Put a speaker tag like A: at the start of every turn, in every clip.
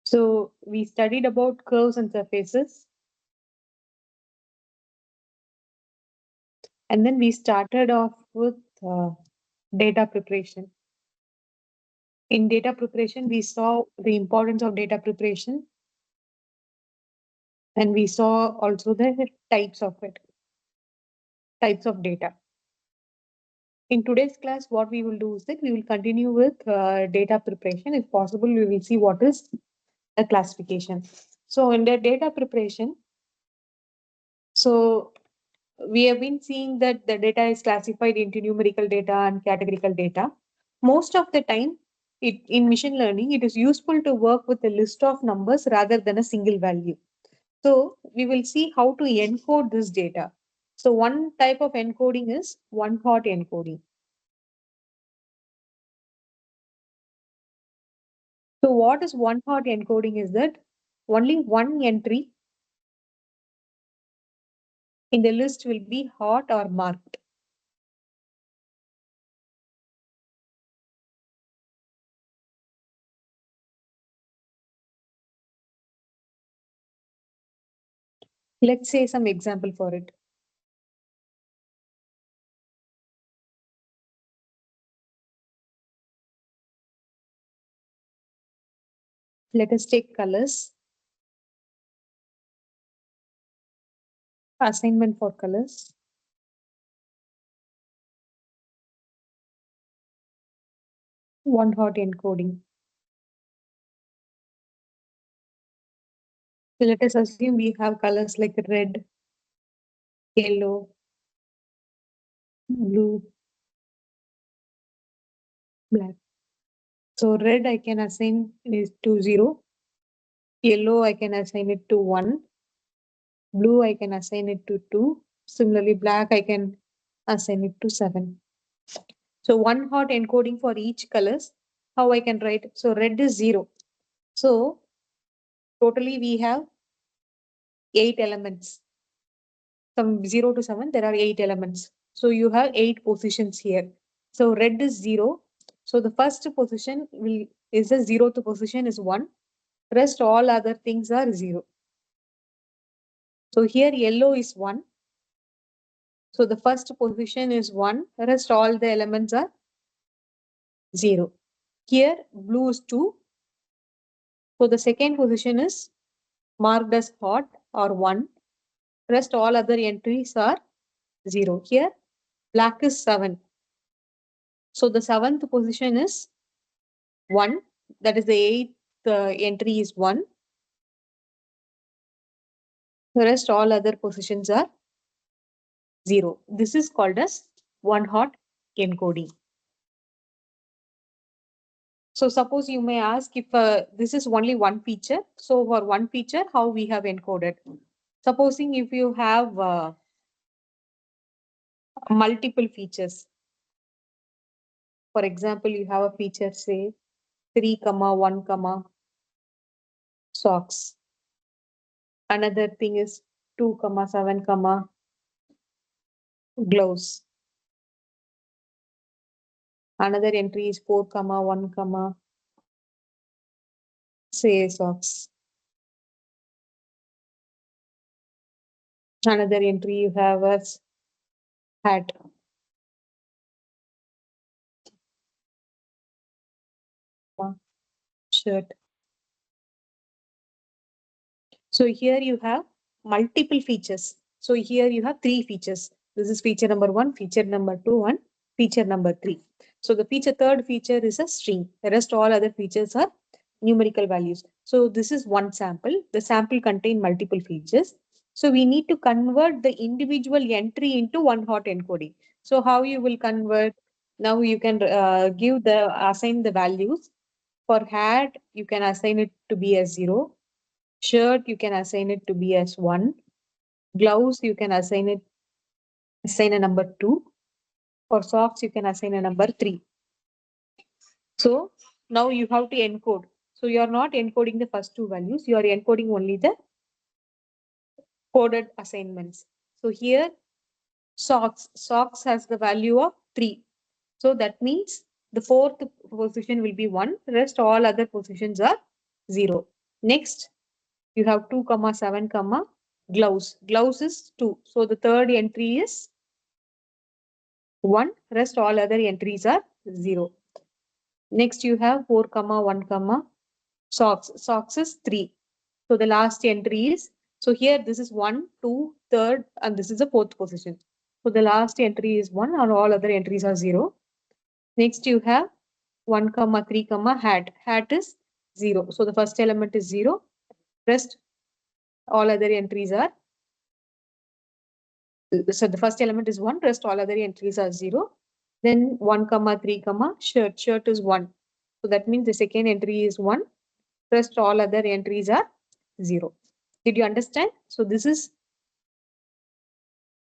A: So we studied about curves and surfaces. And then we started off with data preparation. In data preparation, we saw the importance of data preparation. And we saw also the types of it, types of data. In today's class, what we will do is that we will continue with data preparation. If possible, we will see what is the classification. So in the data preparation, so we have been seeing that the data is classified into numerical data and categorical data. Most of the time, in machine learning, it is useful to work with a list of numbers rather than a single value. So we will see how to encode this data. So one type of encoding is one-hot encoding. So what is one-hot encoding is that only one entry in the list will be hot or marked. Let's say some example for it. Let us take colors. Assignment for colors. One-hot encoding. So let us assume we have colors like red, yellow, blue, black. So red I can assign is to 0. Yellow I can assign it to 1. Blue I can assign it to 2. Similarly, black I can assign it to 7. So one hot encoding for each colors. How I can write? So red is 0. So totally we have 8 elements. From 0 to 7, there are 8 elements. So you have 8 positions here. So red is 0. So the first position is the 0th position is 1. Rest all other things are 0. So here yellow is 1. So the first position is 1. Rest all the elements are 0. Here blue is 2. So the second position is marked as hot or 1. Rest all other entries are 0. Here black is 7. So the 7th position is 1. That is the 8th entry is 1. The rest all other positions are 0. This is called as one hot encoding. So suppose you may ask if this is only one feature. So for one feature, how we have encoded? Supposing if you have multiple features. For example, you have a feature say 3, 1, socks. Another thing is 2, 7, gloves. Another entry is 4, 1, say socks. Another entry you have as hat. Shirt. So here you have multiple features. So here you have 3 features. This is feature number 1, feature number 2, and feature number 3. So the third feature is a string. The rest all other features are numerical values. So this is one sample. The sample contain multiple features. So we need to convert the individual entry into one hot encoding. So how you will convert? Now you can assign the values. For hat, you can assign it to be as 0. Shirt, you can assign it to be as 1. Gloves, you can assign a number 2. For socks, you can assign a number 3. So now you have to encode. So you are not encoding the first 2 values. You are encoding only the coded assignments. So here socks has the value of 3. So that means the 4th position will be 1. Rest all other positions are 0. Next, you have 2 comma 7 comma gloves. Gloves is 2. So the third entry is 1. Rest all other entries are 0. Next, you have 4 comma 1 comma socks. Socks is 3. So the last entry is, so here this is 1, 2, third, and this is the fourth position. So the last entry is 1 and all other entries are 0. Next, you have 1 comma 3 comma hat. Hat is 0. So the first element is 0. Rest all other entries are, so the first element is 1. Rest all other entries are 0. Then 1 comma 3 comma shirt. Shirt is 1. So that means the second entry is 1. Rest all other entries are 0. Did you understand? So this is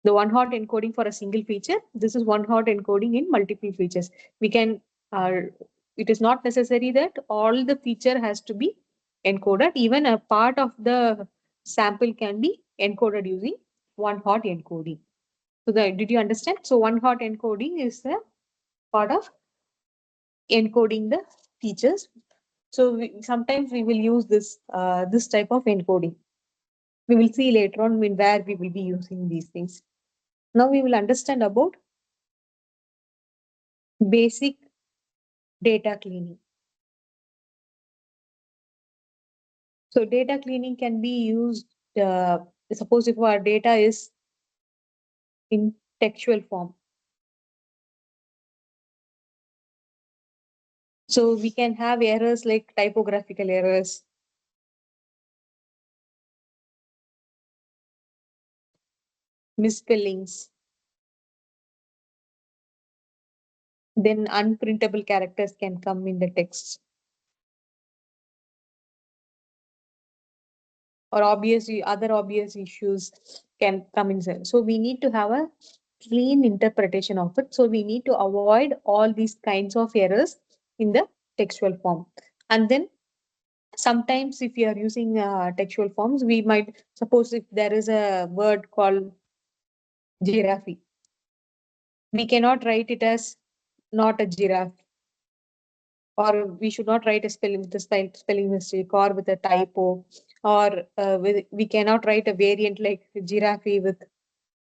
A: the one hot encoding for a single feature. This is one hot encoding in multiple features. We can, it is not necessary that all the feature has to be encoded. Even a part of the sample can be encoded using one hot encoding. So did you understand? So one hot encoding is a part of encoding the features. So sometimes we will use this type of encoding. We will see later on where we will be using these things. Now we will understand about basic data cleaning. So data cleaning can be used, suppose if our data is in textual form. So we can have errors like typographical errors, misspellings, then unprintable characters can come in the text, or other obvious issues can come inside. So we need to have a clean interpretation of it. So we need to avoid all these kinds of errors in the textual form. And then sometimes if you are using textual forms, we might suppose if there is a word called giraffe, we cannot write it as not a giraffe, or we should not write a spelling with a spelling mistake or with a typo, or we cannot write a variant like giraffe with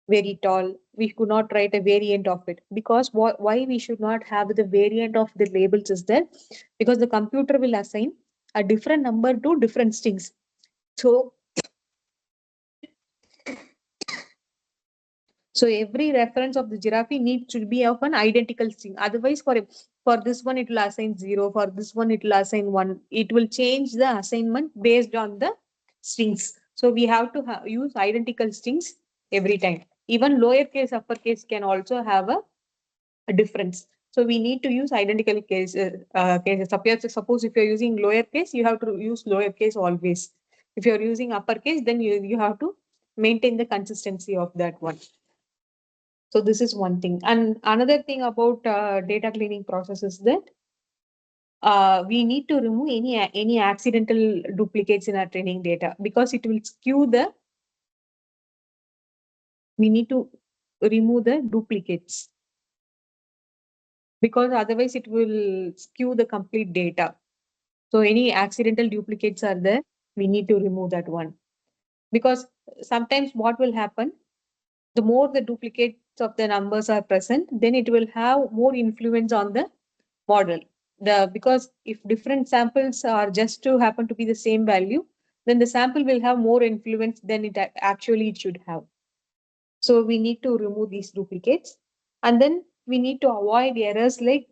A: very tall. We could not write a variant of it, because why we should not have the variant of the labels is that because the computer will assign a different number to different strings. So every reference of the giraffe needs to be of an identical string. Otherwise, for this one it will assign 0, for this one it will assign 1. It will change the assignment based on the strings. So we have to use identical strings every time. Even lowercase, uppercase can also have a difference. So we need to use identical cases. Suppose if you're using lowercase, you have to use lowercase always. If you're using uppercase, then you have to maintain the consistency of that one. So this is one thing. And another thing about data cleaning process is that we need to remove any accidental duplicates in our training data, because it will skew the, we need to remove the duplicates, because otherwise it will skew the complete data. So any accidental duplicates are there, we need to remove that one. Because sometimes what will happen, the more the duplicates of the numbers are present, then it will have more influence on the model. Because if different samples are just to happen to be the same value, then the sample will have more influence than it actually it should have. So we need to remove these duplicates, and then we need to avoid errors like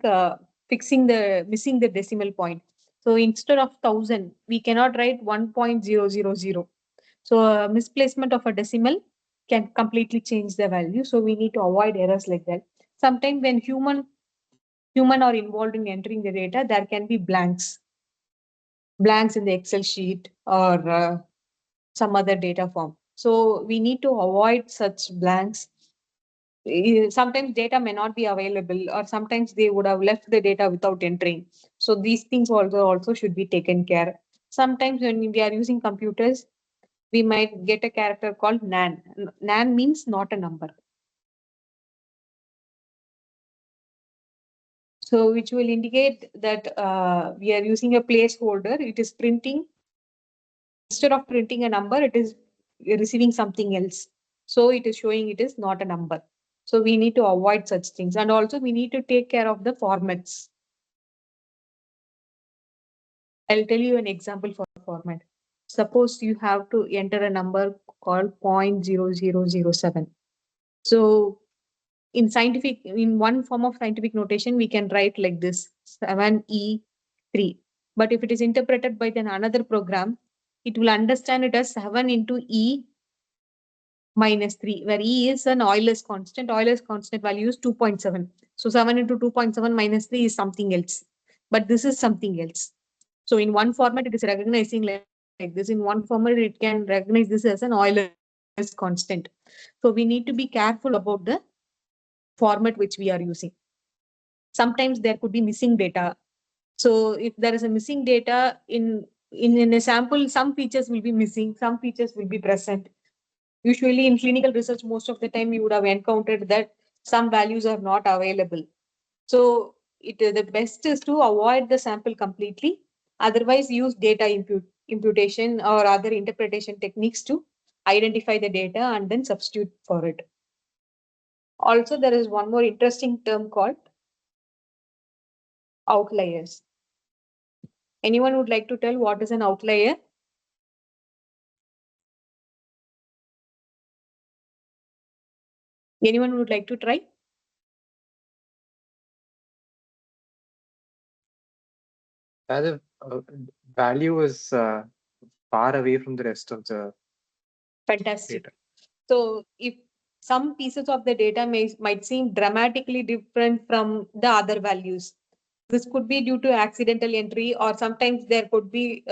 A: missing the decimal point. So instead of 1000, we cannot write 1.000. So misplacement of a decimal can completely change the value. So we need to avoid errors like that. Sometimes when human are involved in entering the data, there can be blanks in the Excel sheet or some other data form. So we need to avoid such blanks. Sometimes data may not be available, or sometimes they would have left the data without entering. So these things also should be taken care. Sometimes when we are using computers, we might get a character called nan. Nan means not a number. So which will indicate that we are using a placeholder. It is printing instead of printing a number, it is receiving something else. So it is showing it is not a number. So we need to avoid such things. And also we need to take care of the formats. I'll tell you an example for format. Suppose you have to enter a number called 0.0007. So in one form of scientific notation, we can write like this 7E3. But if it is interpreted by then another program, it will understand it as 7 into E minus 3, where E is an Euler's constant. Euler's constant value is 2.7. So 7 into 2.7 minus 3 is something else. But this is something else. So in one format, it is recognizing like this. In one format, it can recognize this as an Euler's constant. So we need to be careful about the format which we are using. Sometimes there could be missing data. So if there is a missing data in a sample, some features will be missing, some features will be present. Usually in clinical research, most of the time you would have encountered that some values are not available. So the best is to avoid the sample completely. Otherwise, use data imputation or other interpretation techniques to identify the data and then substitute for it. Also, there is one more interesting term called outliers. Anyone would like to tell what is an outlier? Anyone would like to try?
B: The value is far away from the rest of the
A: Fantastic.
B: data.
A: So if some pieces of the data might seem dramatically different from the other values, this could be due to accidental entry, or sometimes there could be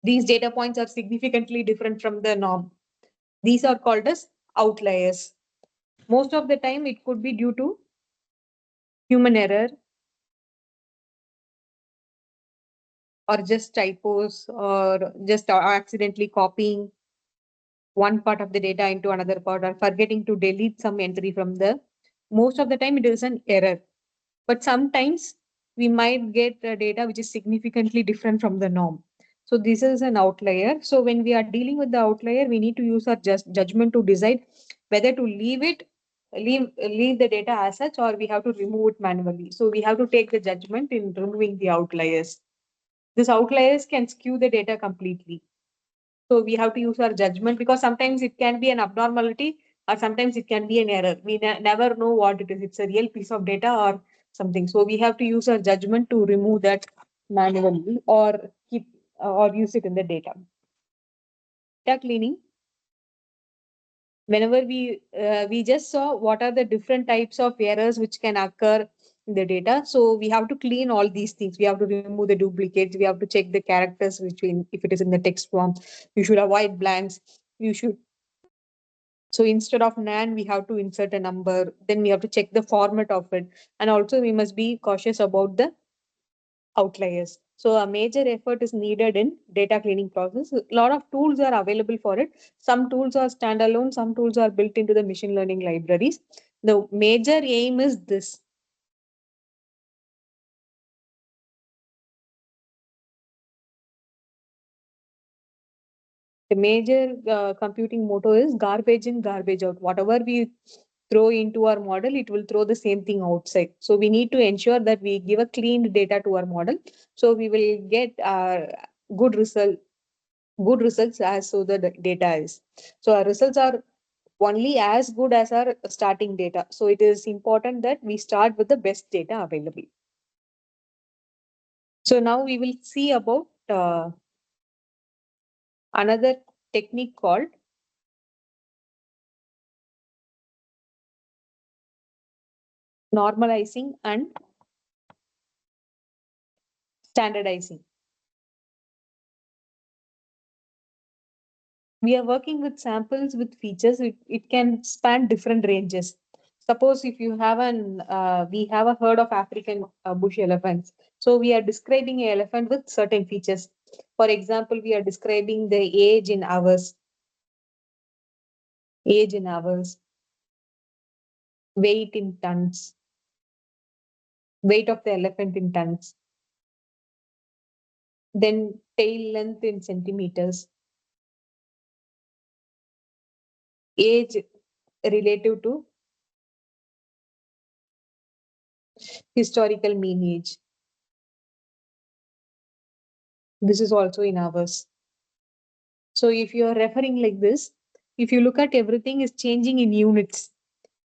A: these data points are significantly different from the norm. These are called as outliers. Most of the time, it could be due to human error or just typos or just accidentally copying one part of the data into another part or forgetting to delete some entry from the. Most of the time, it is an error. But sometimes we might get data which is significantly different from the norm. So this is an outlier. So when we are dealing with the outlier, we need to use our judgment to decide whether to leave the data as such, or we have to remove it manually. So we have to take the judgment in removing the outliers. These outliers can skew the data completely. So we have to use our judgment, because sometimes it can be an abnormality or sometimes it can be an error. We never know what it is. It's a real piece of data or something. So we have to use our judgment to remove that manually or keep or use it in the data. Data cleaning. Whenever we just saw what are the different types of errors which can occur in the data. So we have to clean all these things. We have to remove the duplicates. We have to check the characters between, if it is in the text form, you should avoid blanks. You should. So instead of NaN, we have to insert a number. Then we have to check the format of it. And also we must be cautious about the outliers. So a major effort is needed in data cleaning process. A lot of tools are available for it. Some tools are standalone, some tools are built into the machine learning libraries. The major aim is this. The major computing motto is garbage in, garbage out. Whatever we throw into our model, it will throw the same thing outside. So we need to ensure that we give a cleaned data to our model. So we will get good result, good results as so the data is. So our results are only as good as our starting data. So it is important that we start with the best data available. So now we will see about another technique called normalizing and standardizing. We are working with samples with features. It can span different ranges. Suppose if you have we have a herd of African bush elephants. So we are describing an elephant with certain features. For example, we are describing the age in hours, weight in tons, weight of the elephant in tons. Then tail length in centimeters, age relative to historical mean age. This is also in hours. So if you are referring like this, if you look at everything is changing in units.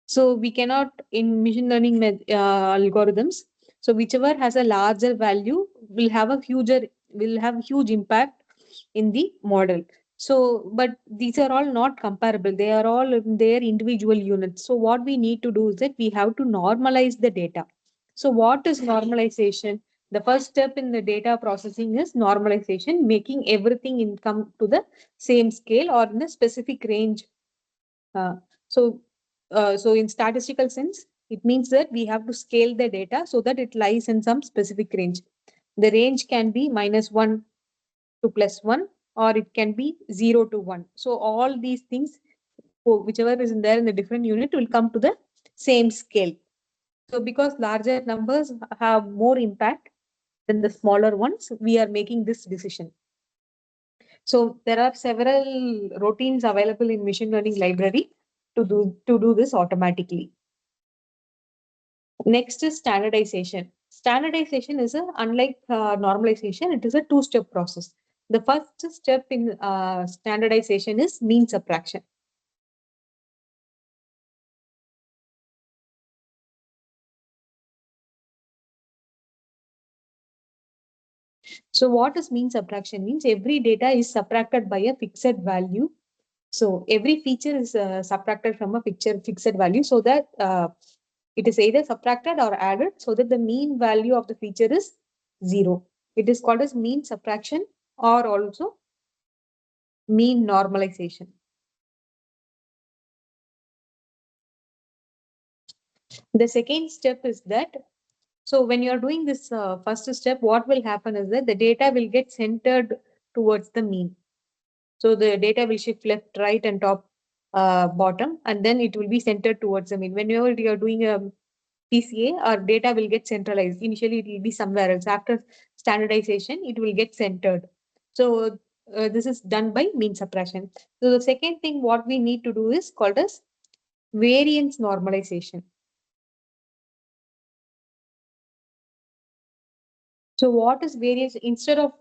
A: So we cannot in machine learning algorithms. So whichever has a larger value will have huge impact in the model. So, but these are all not comparable. They are all in their individual units. So what we need to do is that we have to normalize the data. So what is normalization? The first step in the data processing is normalization, making everything in come to the same scale or in a specific range. Uh, so, so in statistical sense, it means that we have to scale the data so that it lies in some specific range. The range can be -1 to +1, or it can be 0 to 1. So all these things, whichever is in there in the different unit, will come to the same scale. So because larger numbers have more impact than the smaller ones, we are making this decision. So there are several routines available in machine learning library to do this automatically. Next is standardization. Standardization is unlike normalization, it is a two-step process. The first step in standardization is mean subtraction. So what is mean subtraction means? Every data is subtracted by a fixed value. So every feature is subtracted from a fixed value so that it is either subtracted or added so that the mean value of the feature is 0. It is called as mean subtraction or also mean normalization. The second step is that, so when you are doing this first step, what will happen is that the data will get centered towards the mean. So the data will shift left, right, and top, bottom, and then it will be centered towards the mean. Whenever you are doing a PCA, our data will get centralized. Initially, it will be somewhere else. After standardization, it will get centered. So this is done by mean suppression. So the second thing what we need to do is called as variance normalization. So what is variance? Instead of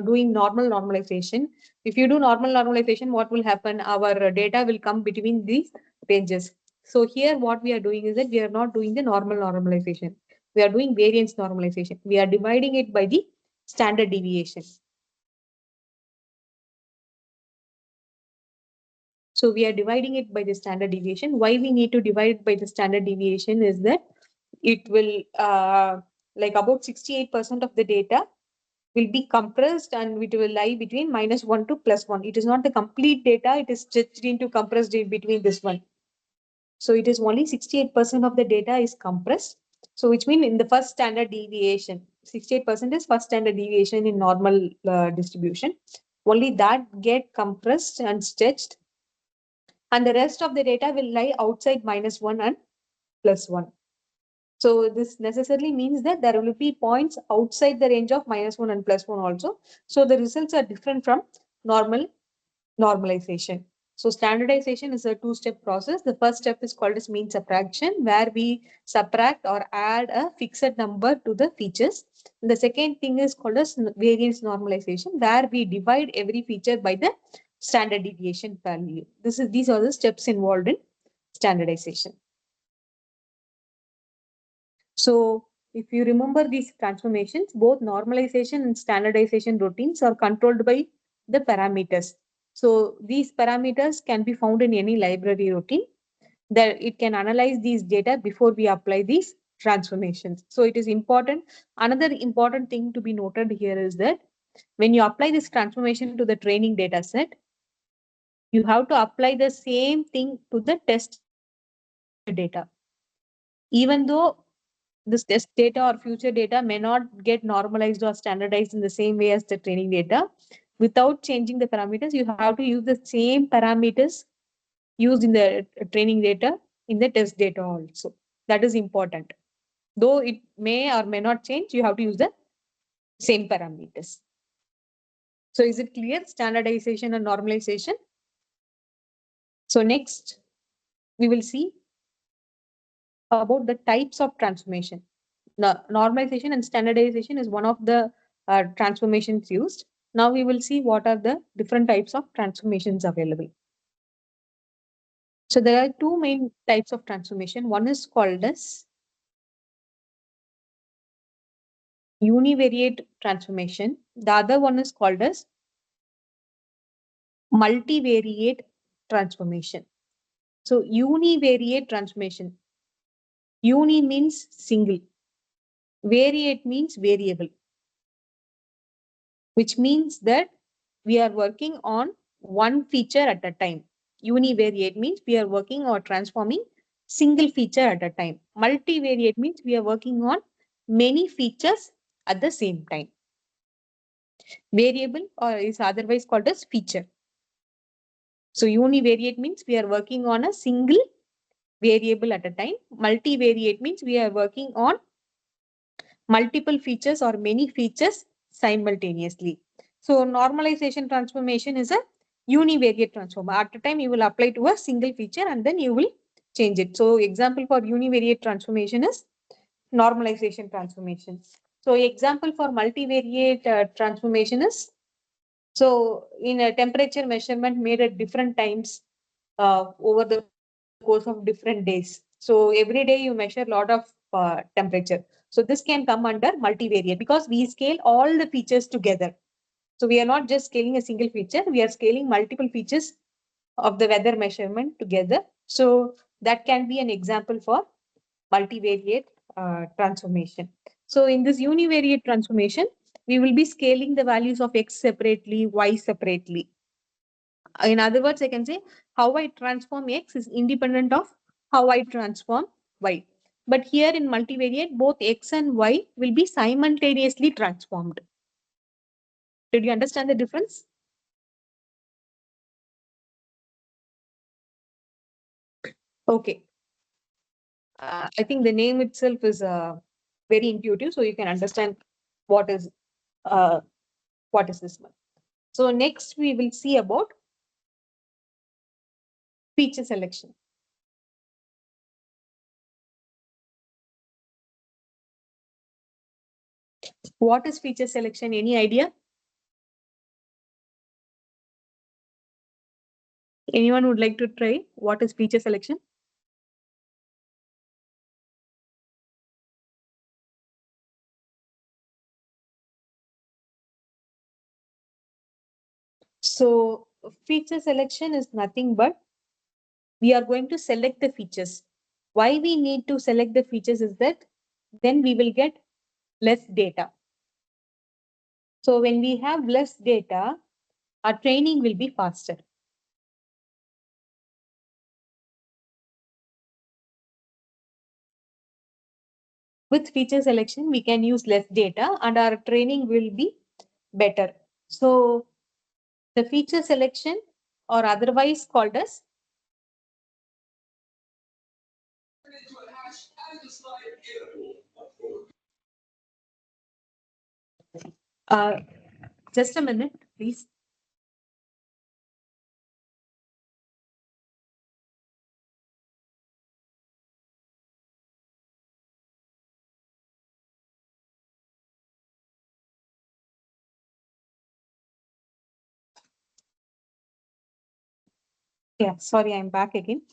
A: doing normal normalization, if you do normal normalization, what will happen? Our data will come between these ranges. So here what we are doing is that we are not doing the normal normalization. We are doing variance normalization. We are dividing it by the standard deviation. So we are dividing it by the standard deviation. Why we need to divide by the standard deviation is that it will like about 68% of the data will be compressed and it will lie between -1 to +1. It is not the complete data, it is stretched into compressed in between this one. So it is only 68% of the data is compressed. So which means in the first standard deviation, 68% is first standard deviation in normal distribution. Only that get compressed and stretched. And the rest of the data will lie outside -1 and +1. So this necessarily means that there will be points outside the range of -1 and +1 also. So the results are different from normalization. So standardization is a two-step process. The first step is called as mean subtraction, where we subtract or add a fixed number to the features. The second thing is called as variance normalization, where we divide every feature by the standard deviation value. These are the steps involved in standardization. So if you remember these transformations, both normalization and standardization routines are controlled by the parameters. So these parameters can be found in any library routine that it can analyze these data before we apply these transformations. So it is important. Another important thing to be noted here is that when you apply this transformation to the training data set, you have to apply the same thing to the test data. Even though this test data or future data may not get normalized or standardized in the same way as the training data, without changing the parameters, you have to use the same parameters used in the training data in the test data also. That is important. Though it may or may not change, you have to use the same parameters. So is it clear? Standardization and normalization. So next, we will see about the types of transformation. Normalization and standardization is one of the transformations used. Now we will see what are the different types of transformations available. So there are two main types of transformation. One is called as univariate transformation. The other one is called as multivariate transformation. So univariate transformation. Uni means single. Variate means variable, which means that we are working on one feature at a time. Univariate means we are working or transforming single feature at a time. Multivariate means we are working on many features at the same time. Variable or is otherwise called as feature. So univariate means we are working on a single variable at a time. Multivariate means we are working on multiple features or many features simultaneously. So normalization transformation is a univariate transform. At a time you will apply to a single feature and then you will change it. So example for univariate transformation is normalization transformation. So example for multivariate transformation is, so in a temperature measurement made at different times over the course of different days. So every day you measure a lot of temperature. So this can come under multivariate because we scale all the features together. So we are not just scaling a single feature, we are scaling multiple features of the weather measurement together. So that can be an example for multivariate transformation. So in this univariate transformation, we will be scaling the values of x separately, y separately. In other words, I can say how I transform x is independent of how I transform y. But here in multivariate, both x and y will be simultaneously transformed. Did you understand the difference? Okay. I think the name itself is very intuitive, so you can understand what is uh, what is this one. So next we will see about feature selection. What is feature selection? Any idea? Anyone would like to try? What is feature selection? So feature selection is nothing but we are going to select the features. Why we need to select the features is that then we will get less data. So when we have less data, our training will be faster. With feature selection, we can use less data and our training will be better. So the feature selection or otherwise called as uh, just a minute, please. Yeah, sorry, I'm back again.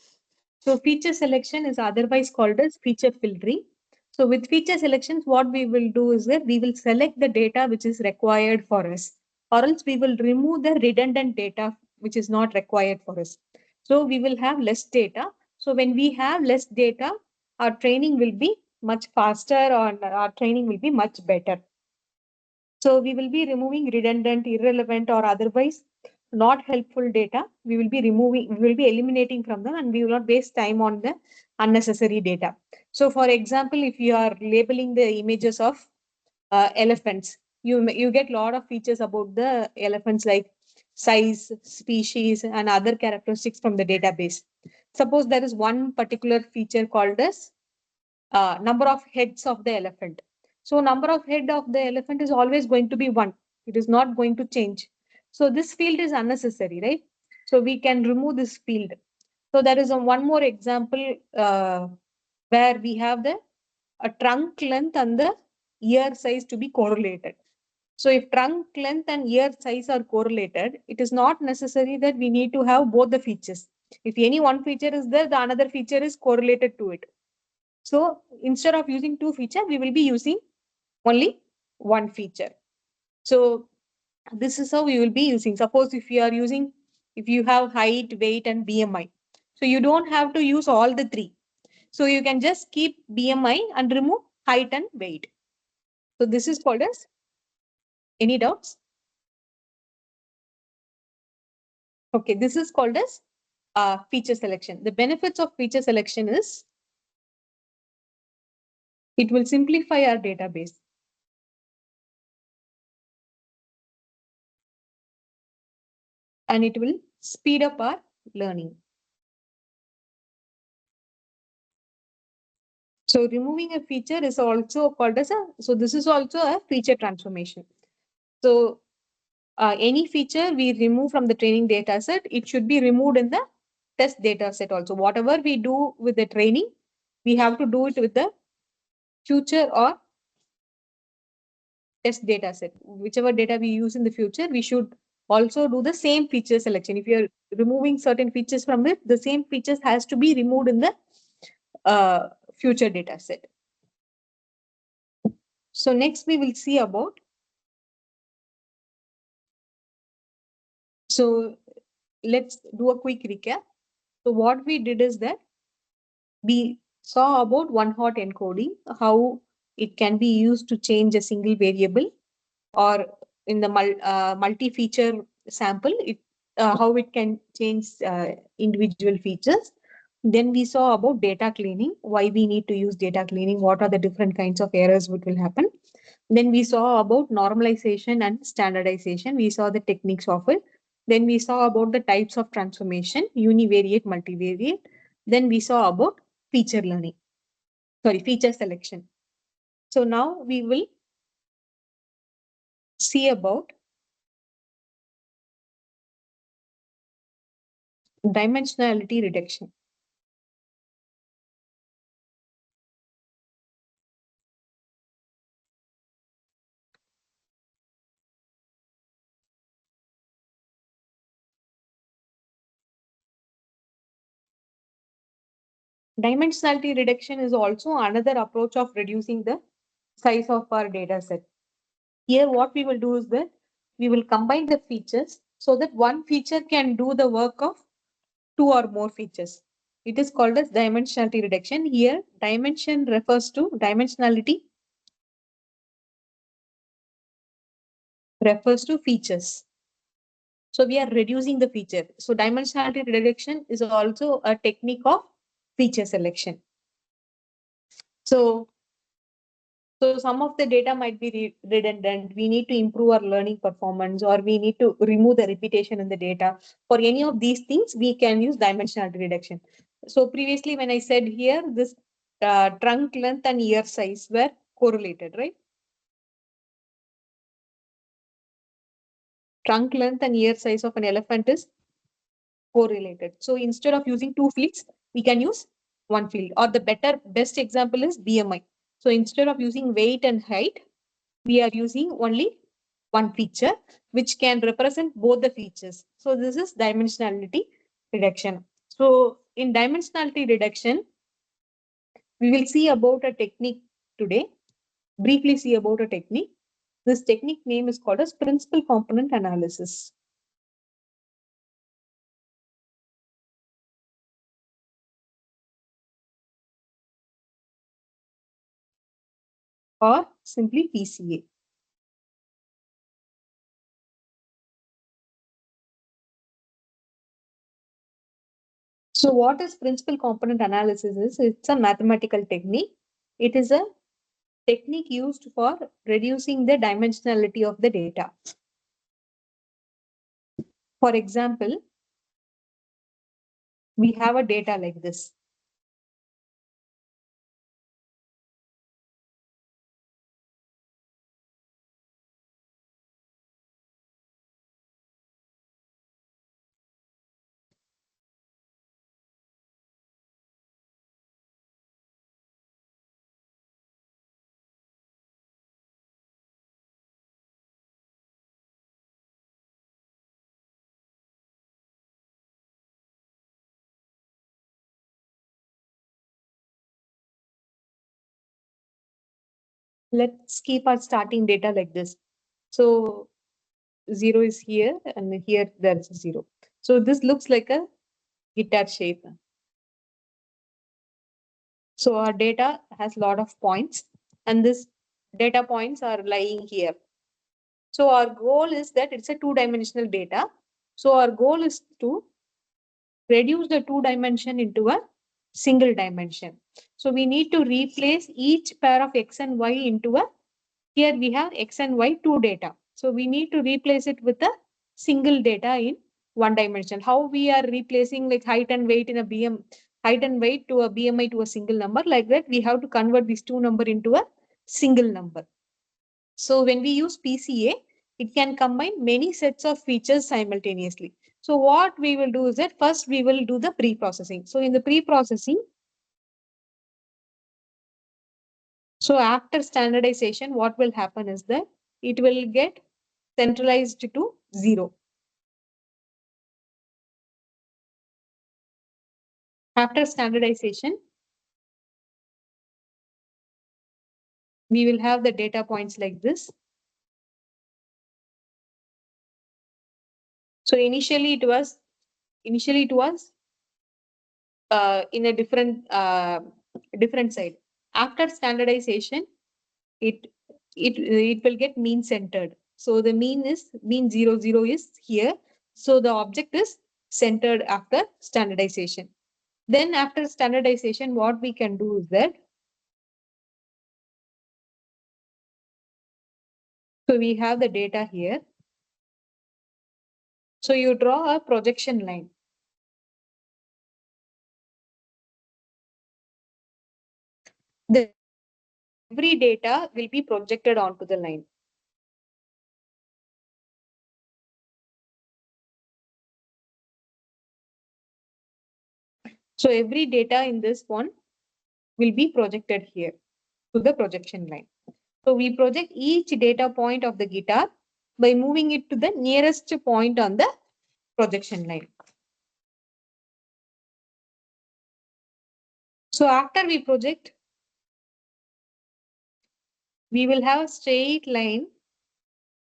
A: So feature selection is otherwise called as feature filtering. So with feature selections, what we will do is that we will select the data which is required for us, or else we will remove the redundant data which is not required for us. So we will have less data. So when we have less data, our training will be much faster or our training will be much better. So we will be removing redundant, irrelevant, or otherwise not helpful data. We will be removing, we will be eliminating from them, and we will not waste time on the unnecessary data. So, for example, if you are labeling the images of elephants, you get a lot of features about the elephants like size, species, and other characteristics from the database. Suppose there is one particular feature called as number of heads of the elephant. So number of head of the elephant is always going to be one. It is not going to change. So this field is unnecessary, right? So we can remove this field. So there is one more example where we have the a trunk length and the ear size to be correlated. So if trunk length and ear size are correlated, it is not necessary that we need to have both the features. If any one feature is there, the another feature is correlated to it. So instead of using two features, we will be using only one feature. So this is how we will be using. Suppose if you are using, if you have height, weight, and BMI, so you don't have to use all the three. So you can just keep BMI and remove height and weight. So this is called as, any doubts? Okay, this is called as feature selection. The benefits of feature selection is it will simplify our database. And it will speed up our learning. So removing a feature is also called as so this is also a feature transformation. So any feature we remove from the training data set, it should be removed in the test data set also. Whatever we do with the training, we have to do it with the future or test data set. Whichever data we use in the future, we should also do the same feature selection. If you're removing certain features from it, the same features has to be removed in the future data set. So next we will see about, so let's do a quick recap. So what we did is that we saw about one hot encoding, how it can be used to change a single variable, or in the multi-feature sample, how it can change individual features. Then we saw about data cleaning, why we need to use data cleaning, what are the different kinds of errors which will happen. Then we saw about normalization and standardization. We saw the techniques of it. Then we saw about the types of transformation, univariate, multivariate. Then we saw about feature learning, sorry, feature selection. So now we will see about dimensionality reduction. Dimensionality reduction is also another approach of reducing the size of our data set. Here, what we will do is that we will combine the features so that one feature can do the work of two or more features. It is called as dimensionality reduction. Here, dimension refers to dimensionality refers to features. So we are reducing the feature. So dimensionality reduction is also a technique of feature selection. So some of the data might be redundant. We need to improve our learning performance, or we need to remove the repetition in the data. For any of these things, we can use dimensionality reduction. So previously, when I said here, this trunk length and ear size were correlated, right? Trunk length and ear size of an elephant is correlated. So instead of using two fields, we can use one field. Or the best example is BMI. So instead of using weight and height, we are using only one feature which can represent both the features. So this is dimensionality reduction. So in dimensionality reduction, we will see about a technique today, briefly see about a technique. This technique name is called as principal component analysis, or simply PCA. So what is principal component analysis is? It's a mathematical technique. It is a technique used for reducing the dimensionality of the data. For example, we have a data like this. let's keep our starting data like this. So 0 is here and here there's 0. So this looks like a guitar shape. So our data has a lot of points and this data points are lying here. So our goal is that it's a two-dimensional data. So our goal is to reduce the two dimension into a single dimension. So we need to replace each pair of X and Y into a, here we have X and Y two data. So we need to replace it with a single data in one dimension. How we are replacing like height and weight in a height and weight to a BMI to a single number, like that we have to convert these two number into a single number. So when we use PCA, it can combine many sets of features simultaneously. So what we will do is that first we will do the pre-processing. So in the pre-processing, so after standardization, what will happen is that it will get centralized to 0. After standardization, we will have the data points like this. So initially it was in a different side. After standardization, it it will get mean centered. So the mean 0 0 is here. So the object is centered after standardization. Then after standardization, what we can do is that, so we have the data here. So you draw a projection line. The every data will be projected onto the line. So every data in this one will be projected here to the projection line. So we project each data point of the guitar by moving it to the nearest point on the projection line. So after we project, we will have a straight line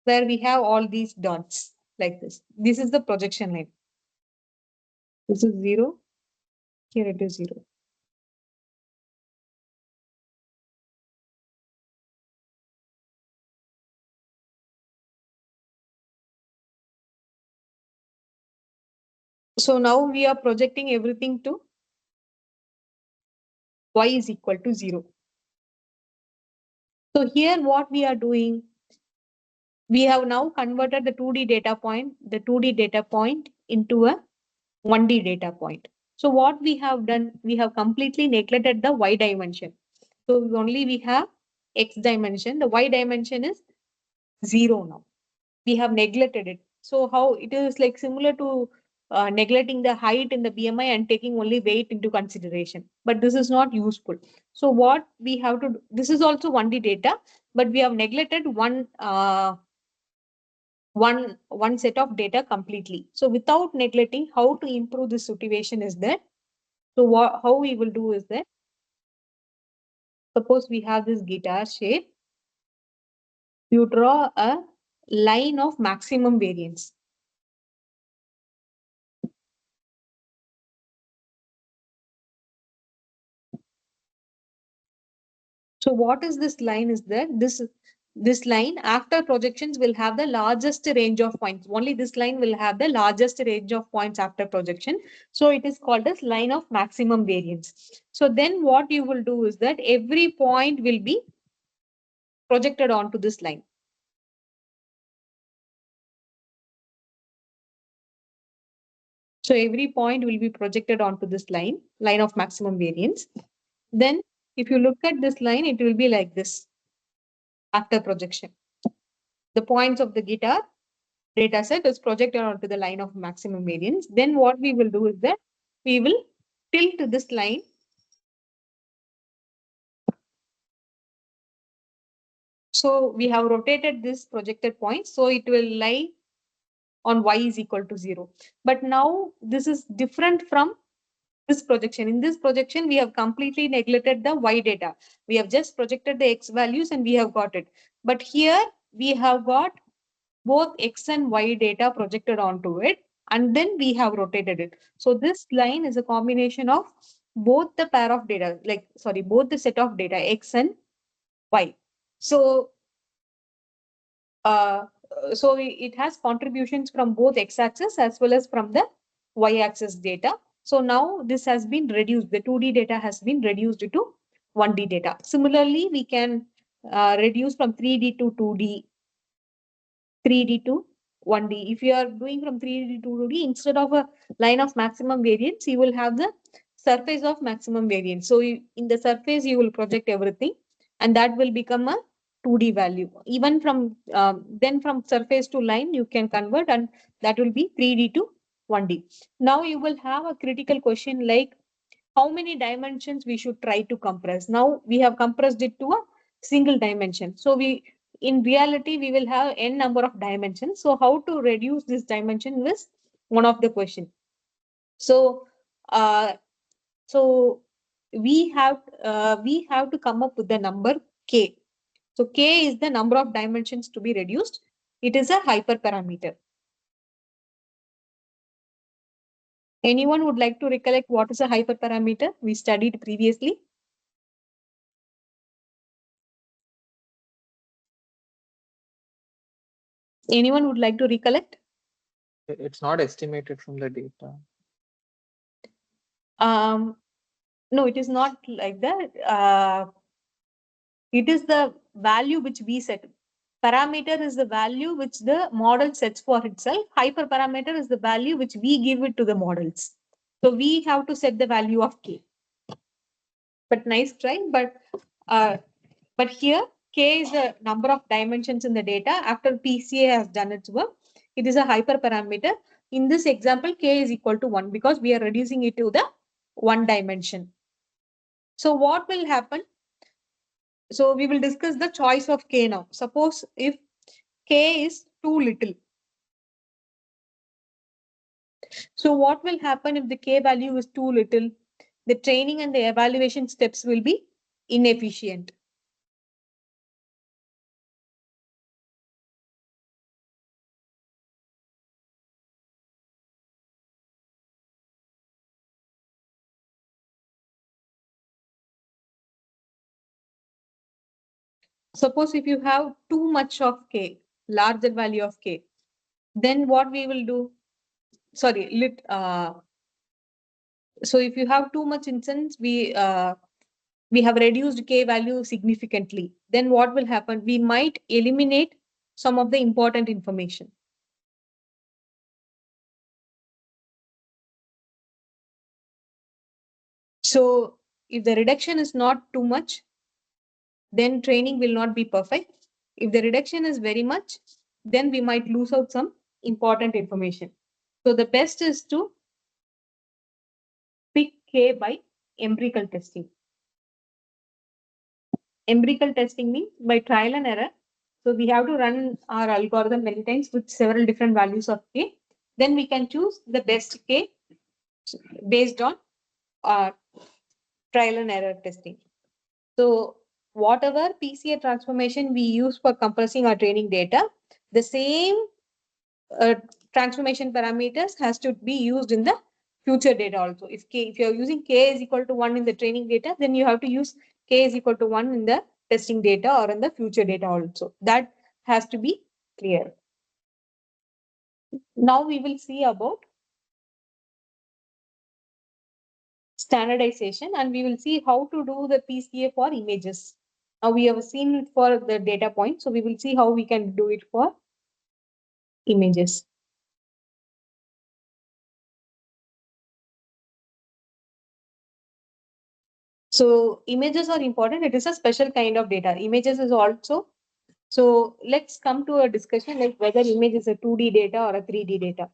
A: where we have all these dots like this. This is the projection line. This is 0. Here it is 0. So now we are projecting everything to y is equal to 0. So here what we are doing, we have now converted the 2D data point into a 1D data point. So what we have done, we have completely neglected the y dimension. So only we have x dimension. The y dimension is 0 now. We have neglected it. So how it is like similar to neglecting the height in the BMI and taking only weight into consideration. But this is not useful. So what we have to do, this is also 1D data, but we have neglected one set of data completely. So without neglecting, how to improve this situation is that, so how we will do is that, suppose we have this guitar shape, you draw a line of maximum variance. So what is this line is that this line after projections will have the largest range of points. Only this line will have the largest range of points after projection. So it is called as line of maximum variance. So then what you will do is that every point will be projected onto this line. So every point will be projected onto this line of maximum variance. Then if you look at this line, it will be like this after projection. The points of the guitar data set is projected onto the line of maximum variance. Then what we will do is that we will tilt this line. So we have rotated this projected point. So it will lie on y is equal to 0. But now this is different from this projection. In this projection, we have completely neglected the y data. We have just projected the x values and we have got it. But here we have got both x and y data projected onto it, and then we have rotated it. So this line is a combination of both the pair of data, both the set of data x and y. So uh, it has contributions from both x-axis as well as from the y-axis data. So now this has been reduced. The 2D data has been reduced to 1D data. Similarly, we can reduce from 3D to 2D, 3D to 1D. If you are doing from 3D to 2D, instead of a line of maximum variance, you will have the surface of maximum variance. So in the surface, you will project everything, and that will become a 2D value. Even from then from surface to line, you can convert, and that will be 3D to 1D. Now you will have a critical question like how many dimensions we should try to compress. Now we have compressed it to a single dimension. So in reality, we will have n number of dimensions. So how to reduce this dimension is one of the question. So uh, so we have to come up with the number k. So k is the number of dimensions to be reduced. It is a hyperparameter. Anyone would like to recollect what is a hyperparameter we studied previously? Anyone would like to recollect?
B: It's not estimated from the data.
A: No, it is not like that. It is the value which we set. Parameter is the value which the model sets for itself. Hyperparameter is the value which we give it to the models. So we have to set the value of k. But nice try. But here k is the number of dimensions in the data after PCA has done its work. It is a hyperparameter. In this example, k is equal to 1 because we are reducing it to the one dimension. So what will happen? So we will discuss the choice of k now. Suppose if k is too little. So what will happen if the k value is too little? The training and the evaluation steps will be inefficient. Suppose if you have too much of k, larger value of k, then what we will do? Sorry, so if you have too much instance, we have reduced k value significantly. Then what will happen? We might eliminate some of the important information. So if the reduction is not too much, then training will not be perfect. If the reduction is very much, then we might lose out some important information. So the best is to pick K by empirical testing. Empirical testing means by trial and error. So we have to run our algorithm many times with several different values of K. Then we can choose the best K based on our trial and error testing. So whatever PCA transformation we use for compressing our training data, the same transformation parameters has to be used in the future data also. If you're using k is equal to 1 in the training data, then you have to use k is equal to 1 in the testing data or in the future data also. That has to be clear. Now we will see about standardization, and we will see how to do the PCA for images. Now we have seen it for the data point, so we will see how we can do it for images. So images are important. It is a special kind of data. Images is also. So let's come to a discussion like whether image is a 2D data or a 3D data.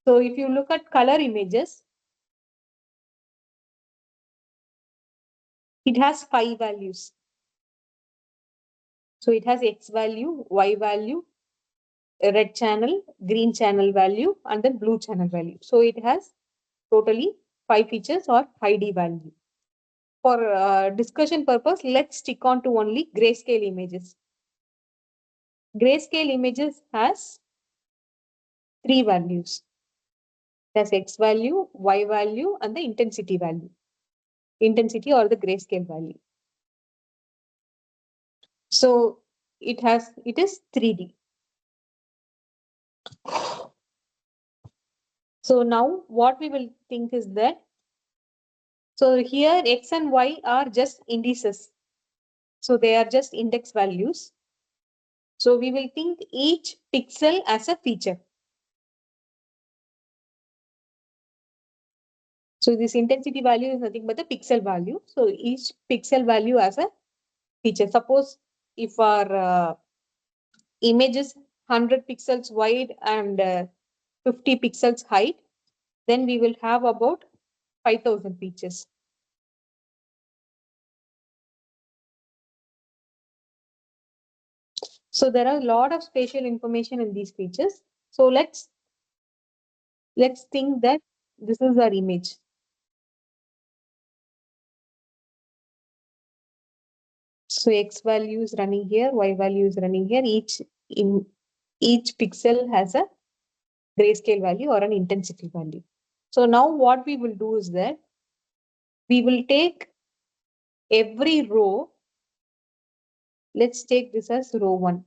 A: So if you look at color images, it has 5 values. So it has X value, Y value, a red channel, green channel value, and then blue channel value. So it has totally 5 features or ID value. For discussion purpose, let's stick on to only grayscale images. Grayscale images has 3 values. That's X value, Y value, and the intensity value. Intensity or the grayscale value. So it is 3D. So now what we will think is that, so here X and Y are just indices. So they are just index values. So we will think each pixel as a feature. So this intensity value is nothing but the pixel value. So each pixel value as a feature. Suppose if our image is 100 pixels wide and 50 pixels height, then we will have about 5,000 features. So there are a lot of spatial information in these features. So let's think that this is our image. So X value is running here, Y value is running here. Each pixel has a grayscale value or an intensity value. So now what we will do is that we will take every row. Let's take this as row 1.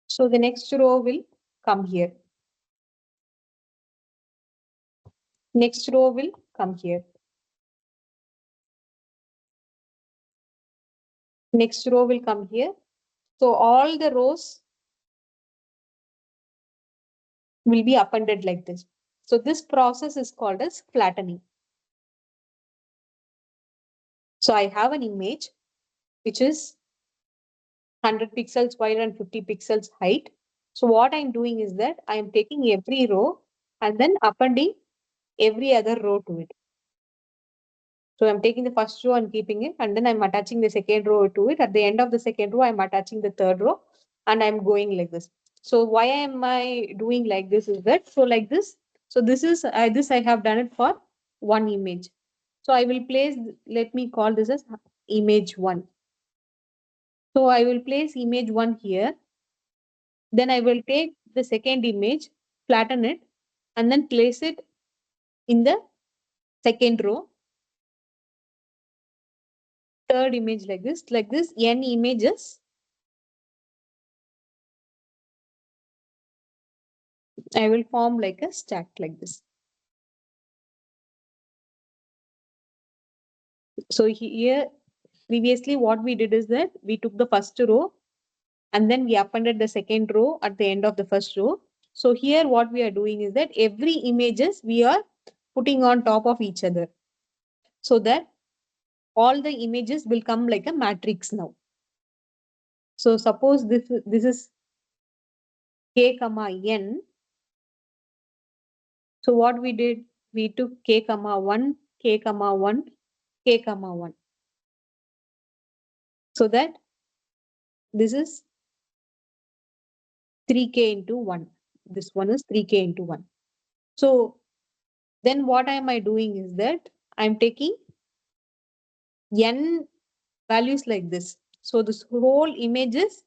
A: So the next row will come here. Next row will come here. Next row will come here. So all the rows will be appended like this. So this process is called as flattening. So I have an image which is 100 pixels wide and 50 pixels height. So what I'm doing is that I'm taking every row and then appending every other row to it. So I'm taking the first row and keeping it, and then I'm attaching the second row to it. At the end of the second row, I'm attaching the third row, and I'm going like this. So why am I doing like this is that, so like this. So this is this I have done it for one image. So I will place, let me call this as image 1. So I will place image 1 here. Then I will take the second image, flatten it, and then place it in the second row. Third image like this, n images. I will form like a stack like this. So here, previously what we did is that we took the first row and then we appended the second row at the end of the first row. So here what we are doing is that every images we are putting on top of each other, so that all the images will come like a matrix now. So suppose this is k comma n. So what we did, we took k comma 1, k comma 1, k comma 1. So that this is 3k into 1. This one is 3k into 1. So then what am I doing is that I'm taking n values like this. So this whole image is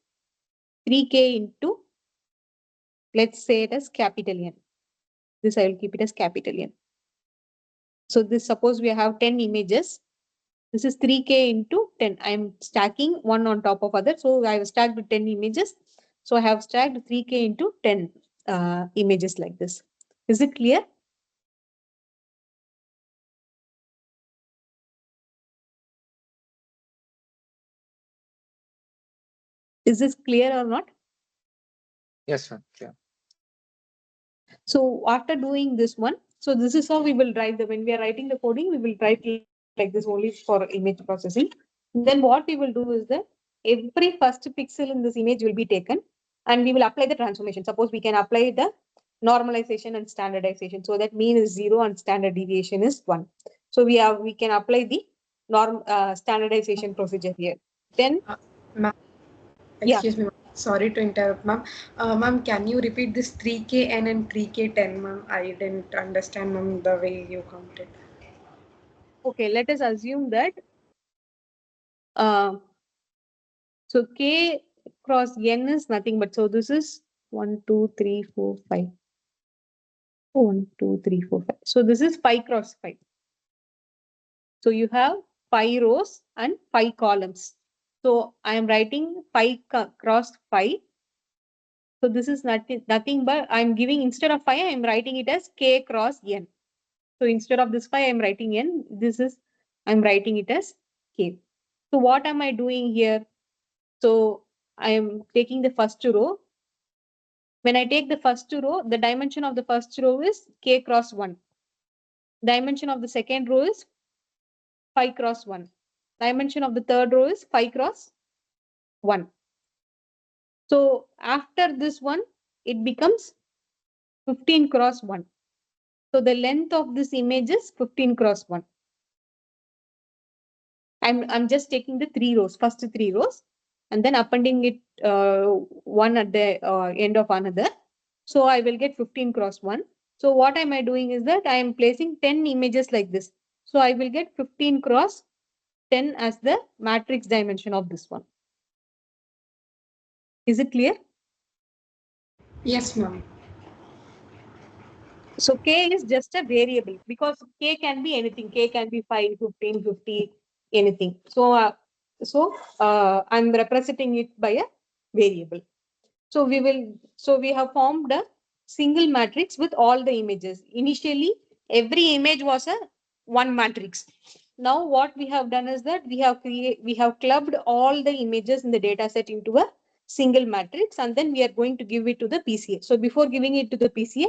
A: 3k into, let's say it as capital N. This I will keep it as capital N. So this, suppose we have 10 images. This is 3k into 10. I'm stacking one on top of other. So I have stacked 10 images. So I have stacked 3k into 10 images like this. Is it clear? Is this clear or not?
B: Yes, ma'am. Yeah.
A: So after doing this one, so this is how we will write when we are writing the coding, we will write like this only for image processing. Then what we will do is that every first pixel in this image will be taken and we will apply the transformation. Suppose we can apply the normalization and standardization. So that mean is 0 and standard deviation is 1. So we can apply the standardization procedure here. Then
C: Excuse me, ma'am. Sorry to interrupt, ma'am. Ma'am, can you repeat this 3Kn and 3K10, ma'am? I didn't understand, ma'am, the way you counted.
A: Okay, let us assume that uh, so K cross N is nothing but, so this is 1, 2, 3, 4, 5. 1, 2, 3, 4, 5. So this is 5 cross 5. So you have 5 rows and 5 columns. So I am writing 5 cross 5. So this is nothing but I'm giving, instead of 5, I am writing it as K cross N. So instead of this 5, I am writing N. I'm writing it as K. So what am I doing here? So I am taking the first row. When I take the first row, the dimension of the first row is K cross 1. Dimension of the second row is 5 cross 1. Dimension of the third row is 5 cross 1. So after this one, it becomes 15 cross 1. So the length of this image is 15 cross 1. I'm just taking the first 3 rows, and then appending it one at the end of another. So I will get 15 cross 1. So what am I doing is that I am placing 10 images like this. So I will get 15 cross 10 as the matrix dimension of this one. Is it clear?
C: Yes, ma'am.
A: So K is just a variable because K can be anything. K can be 5, 15, 50, anything. So I'm representing it by a variable. So we have formed a single matrix with all the images. Initially, every image was a one matrix. Now what we have done is that we have clubbed all the images in the data set into a single matrix, and then we are going to give it to the PCA. So before giving it to the PCA,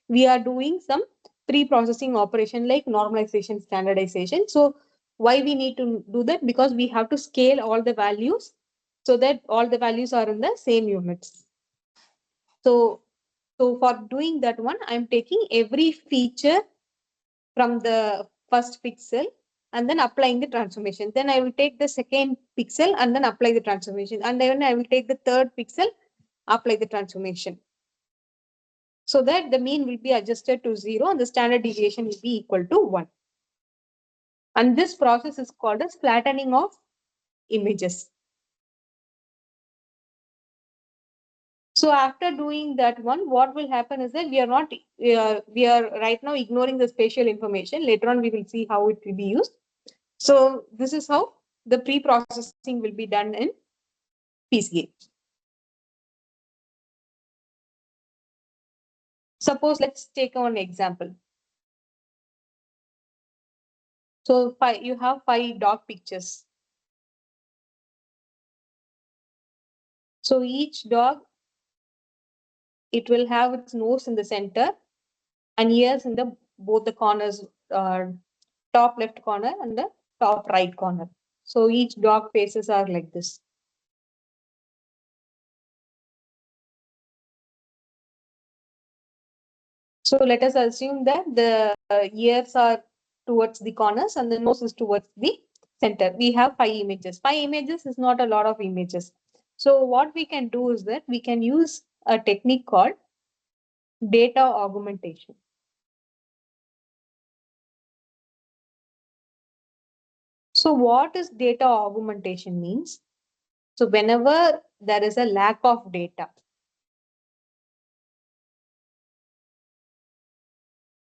A: we are doing some pre-processing operation like normalization, standardization. So why we need to do that? Because we have to scale all the values so that all the values are in the same units. So for doing that one, I'm taking every feature from the first pixel and then applying the transformation. Then I will take the second pixel and then apply the transformation. And then I will take the third pixel, apply the transformation. So that the mean will be adjusted to 0 and the standard deviation will be equal to 1. And this process is called as flattening of images. So after doing that one, what will happen is that we are right now ignoring the spatial information. Later on, we will see how it will be used. So this is how the pre-processing will be done in PCA. Suppose let's take one example. So you have 5 dog pictures. So each dog, it will have its nose in the center and ears in the both the corners, top left corner and the top right corner. So each dog faces are like this. So let us assume that the ears are towards the corners and the nose is towards the center. We have 5 images. 5 images is not a lot of images. So what we can do is that we can use a technique called data augmentation. So what is data augmentation means? So whenever there is a lack of data,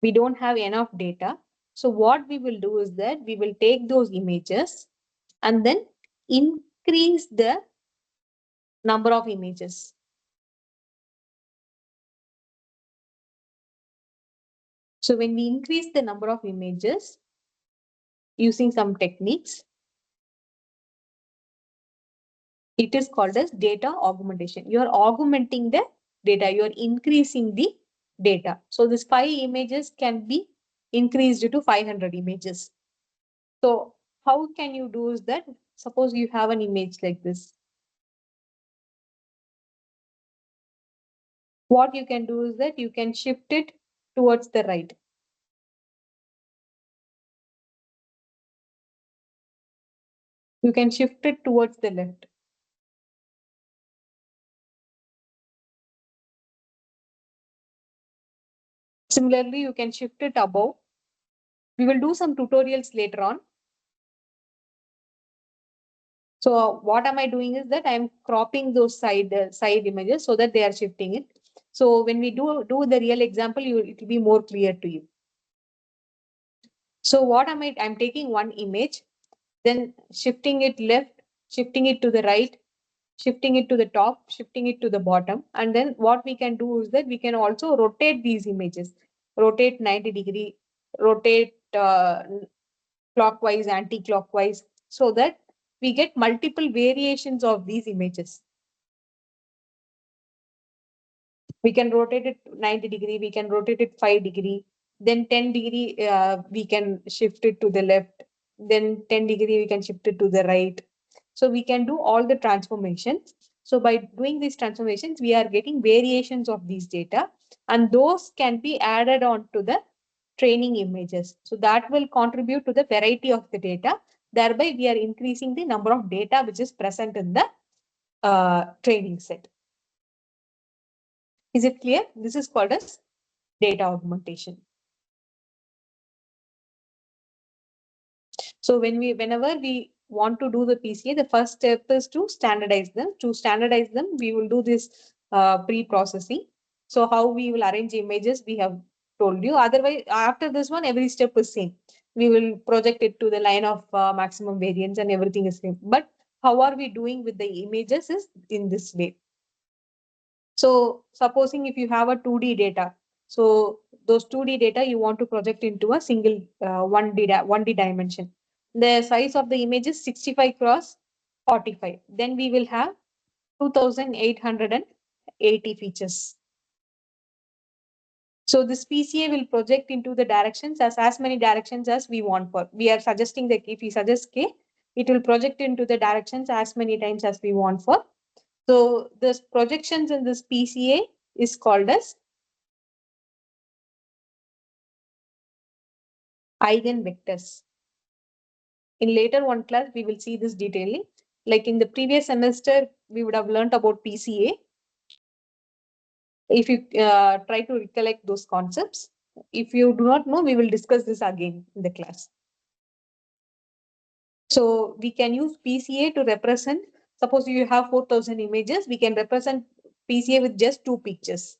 A: we don't have enough data. So what we will do is that we will take those images and then increase the number of images. So when we increase the number of images using some techniques, it is called as data augmentation. You are augmenting the data, you are increasing the data. So this 5 images can be increased to 500 images. So how can you do is that? Suppose you have an image like this. What you can do is that you can shift it towards the right. You can shift it towards the left. Similarly, you can shift it above. We will do some tutorials later on. So what am I doing is that I'm cropping those side images so that they are shifting it. So when we do the real example, it will be more clear to you. So what am I? I'm taking one image, then shifting it left, shifting it to the right, shifting it to the top, shifting it to the bottom. And then what we can do is that we can also rotate these images, rotate 90-degree, rotate clockwise, anti-clockwise, so that we get multiple variations of these images. We can rotate it 90-degree, we can rotate it 5-degree, then 10-degree, we can shift it to the left, then 10-degree, we can shift it to the right. So we can do all the transformations. So by doing these transformations, we are getting variations of these data, and those can be added on to the training images. So that will contribute to the variety of the data. Thereby, we are increasing the number of data which is present in the training set. Is it clear? This is called as data augmentation. So whenever we want to do the PCA, the first step is to standardize them. To standardize them, we will do this pre-processing. So how we will arrange images, we have told you. Otherwise, after this one, every step is same. We will project it to the line of maximum variance and everything is same. But how are we doing with the images is in this way. So supposing if you have a 2D data, so those 2D data you want to project into a single 1D dimension. The size of the image is 65 cross 45. Then we will have 2880 features. So this PCA will project into the directions as many directions as we want for. We are suggesting that if we suggest K, it will project into the directions as many times as we want for. So this projections in this PCA is called as eigenvectors. In later one class, we will see this detailing. Like in the previous semester, we would have learned about PCA. If you try to recollect those concepts, if you do not know, we will discuss this again in the class. So we can use PCA to represent, suppose you have 4,000 images, we can represent PCA with just 2 pictures.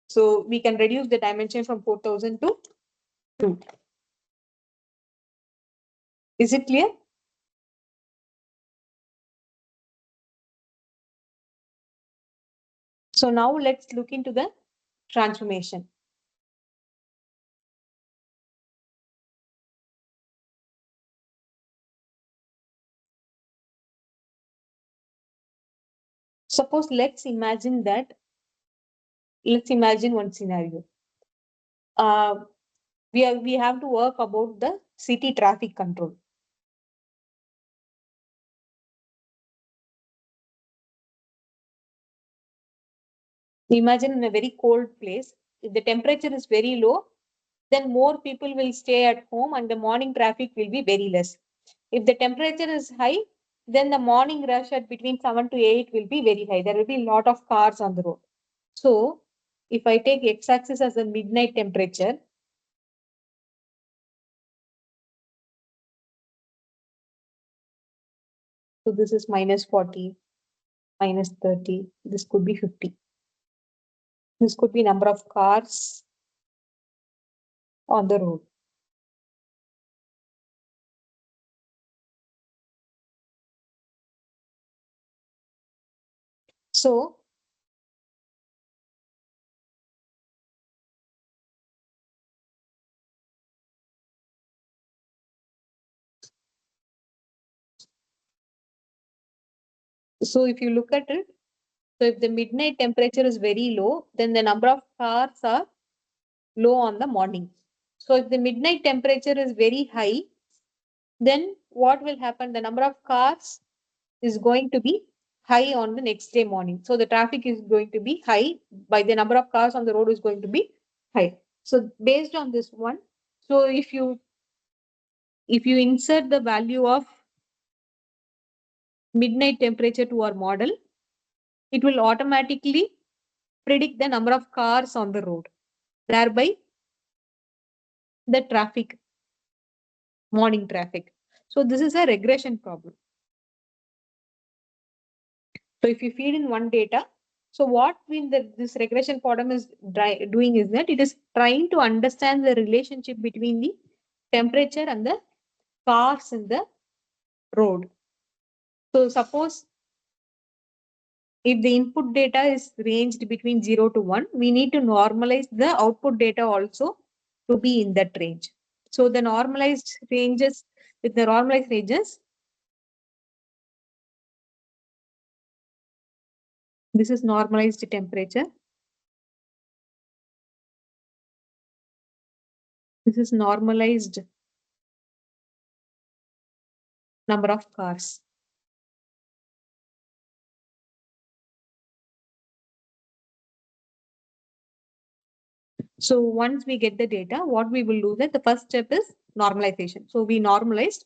A: So we can reduce the dimension from 4,000 to 2. Is it clear? So now let's look into the transformation. Suppose let's imagine one scenario. We have to work about the city traffic control. Imagine in a very cold place, if the temperature is very low, then more people will stay at home and the morning traffic will be very less. If the temperature is high, then the morning rush at between 7 to 8 will be very high. There will be a lot of cars on the road. So if I take x-axis as the midnight temperature, so this is minus 40, minus 30, this could be 50. This could be number of cars on the road. So if you look at it, so if the midnight temperature is very low, then the number of cars are low on the morning. So if the midnight temperature is very high, then what will happen? The number of cars is going to be high on the next day morning. So the traffic is going to be high by the number of cars on the road is going to be high. So based on this one, so if you insert the value of midnight temperature to our model, it will automatically predict the number of cars on the road. thereby the traffic, morning traffic. So this is a regression problem. So if you feed in one data, so what this regression problem is doing is that it is trying to understand the relationship between the temperature and the cars in the road. So suppose if the input data is ranged between 0 to 1, we need to normalize the output data also to be in that range. So the normalized ranges, with the normalized ranges, this is normalized temperature. This is normalized number of cars. So once we get the data, what we will do that the first step is normalization. So we normalized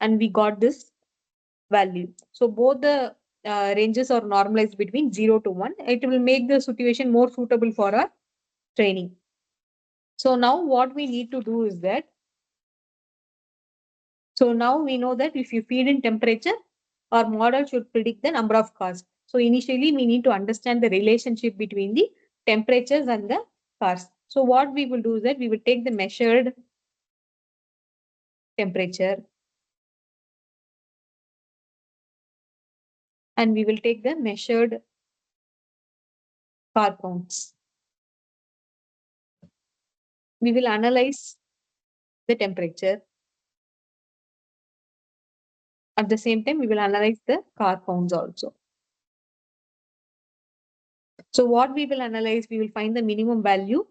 A: and we got this value. So both the ranges are normalized between 0 to 1. It will make the situation more suitable for our training. So now what we need to do is that, so now we know that if you feed in temperature, our model should predict the number of cars. So initially we need to understand the relationship between the temperatures and the cars. So what we will do is that we will take the measured temperature and we will take the measured car counts. We will analyze the temperature. At the same time, we will analyze the car counts also. So what we will analyze, we will find the minimum value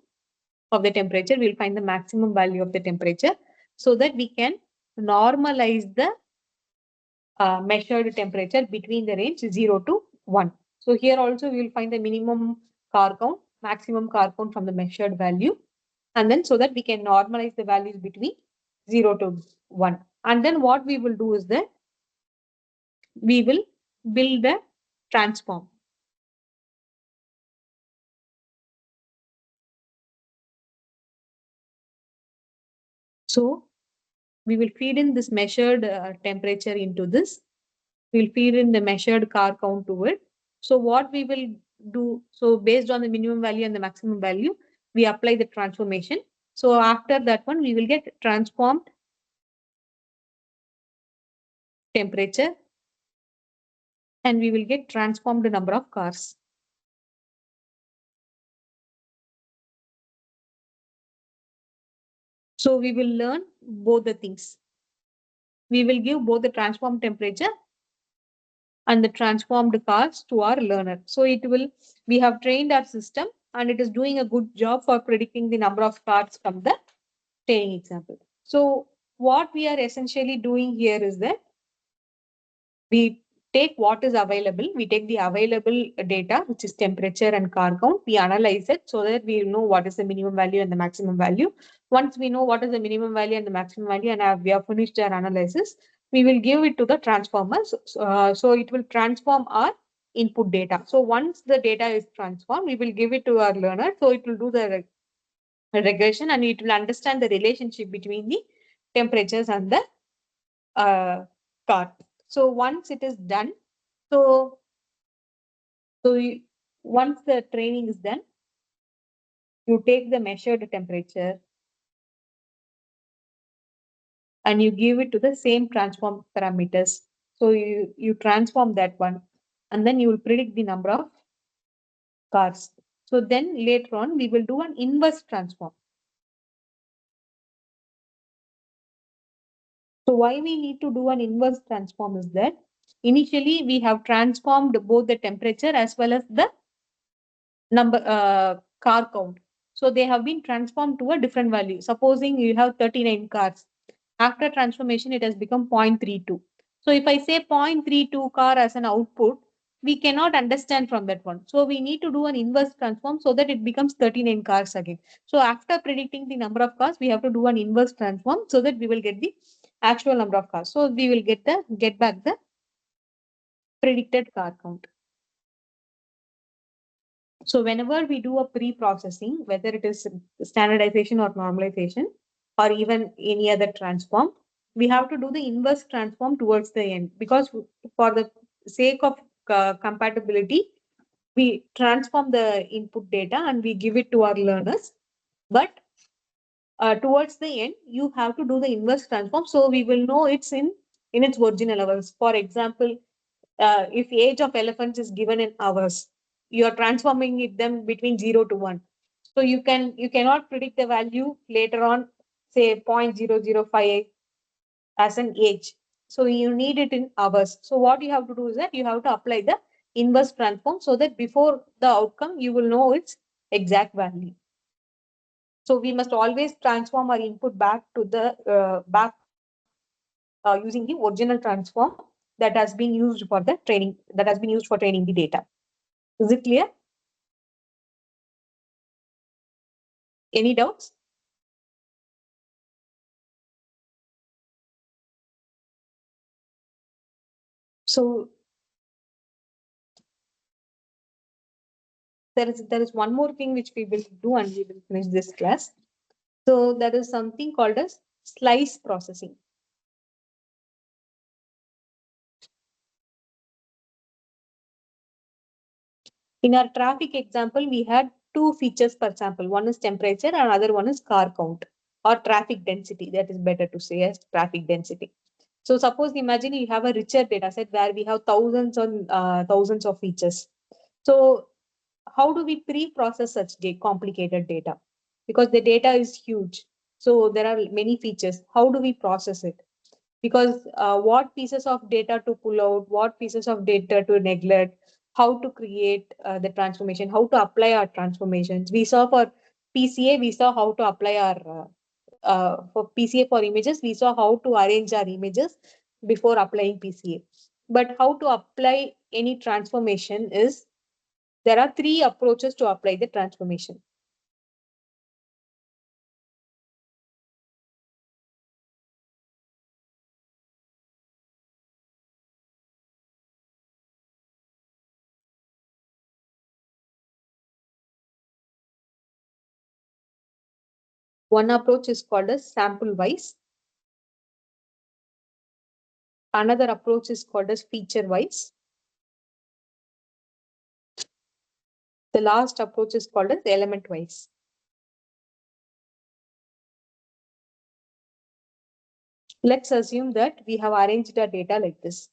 A: of the temperature. We will find the maximum value of the temperature so that we can normalize the measured temperature between the range 0 to 1. So here also we will find the minimum car count, maximum car count from the measured value. And then so that we can normalize the values between 0 to 1. And then what we will do is that we will build a transform. So we will feed in this measured temperature into this. We'll feed in the measured car count to it. So what we will do, so based on the minimum value and the maximum value, we apply the transformation. So after that one, we will get transformed temperature and we will get transformed number of cars. So we will learn both the things. We will give both the transformed temperature and the transformed cars to our learner. So it will, we have trained our system and it is doing a good job for predicting the number of cars from the training example. So what we are essentially doing here is that we take what is available, we take the available data, which is temperature and car count, we analyze it so that we know what is the minimum value and the maximum value. Once we know what is the minimum value and the maximum value and we have finished our analysis, we will give it to the transformers. So it will transform our input data. So once the data is transformed, we will give it to our learner. So it will do the regression and it will understand the relationship between the temperatures and the car. So once it is done, once the training is done, you take the measured temperature and you give it to the same transform parameters. So you transform that one and then you will predict the number of cars. So then later on, we will do an inverse transform. So why we need to do an inverse transform is that initially we have transformed both the temperature as well as the number car count. So they have been transformed to a different value. Supposing you have 39 cars. After transformation, it has become 0.32. So if I say 0.32 car as an output, we cannot understand from that one. So we need to do an inverse transform so that it becomes 39 cars again. So after predicting the number of cars, we have to do an inverse transform so that we will get the actual number of cars. So we will get back the predicted car count. So whenever we do a pre-processing, whether it is standardization or normalization, or even any other transform, we have to do the inverse transform towards the end, because for the sake of compatibility, we transform the input data and we give it to our learners. But towards the end, you have to do the inverse transform, so we will know it's in its original hours. For example, if age of elephants is given in hours, you are transforming it them between 0 to 1. So you cannot predict the value later on, say 0.0058 as an age. So you need it in hours. So what you have to do is that you have to apply the inverse transform, so that before the outcome you will know its exact value. So we must always transform our input back to the using the original transform that has been used for the training, that has been used for training the data. Is it clear? Any doubts? So there is one more thing which we will do and we will finish this class. So there is something called as slice processing. In our traffic example, we had two features per sample. One is temperature and other one is car count or traffic density. That is better to say as traffic density. So suppose imagine you have a richer data set where we have thousands on thousands of features. So how do we pre-process such complicated data? Because the data is huge. So there are many features. How do we process it? Because what pieces of data to pull out, what pieces of data to neglect, how to create the transformation, how to apply our transformations. We saw for PCA, we saw how to apply our, for PCA for images, we saw how to arrange our images before applying PCA. But how to apply any transformation is, there are three approaches to apply the transformation. One approach is called as sample wise. Another approach is called as feature wise. The last approach is called as element wise. Let's assume that we have arranged our data like this.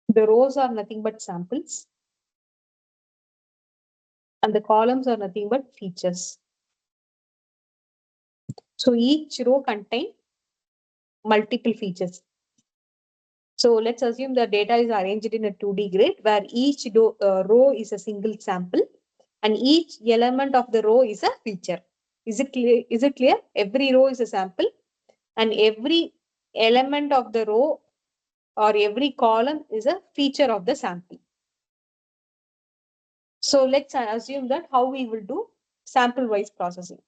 A: The rows are nothing but samples and the columns are nothing but features. So each row contains multiple features. So let's assume the data is arranged in a 2D grid where each row is a single sample and each element of the row is a feature. Is it clear? Is it clear? Every row is a sample and every element of the row or every column is a feature of the sample. So let's assume that how we will do sample wise processing.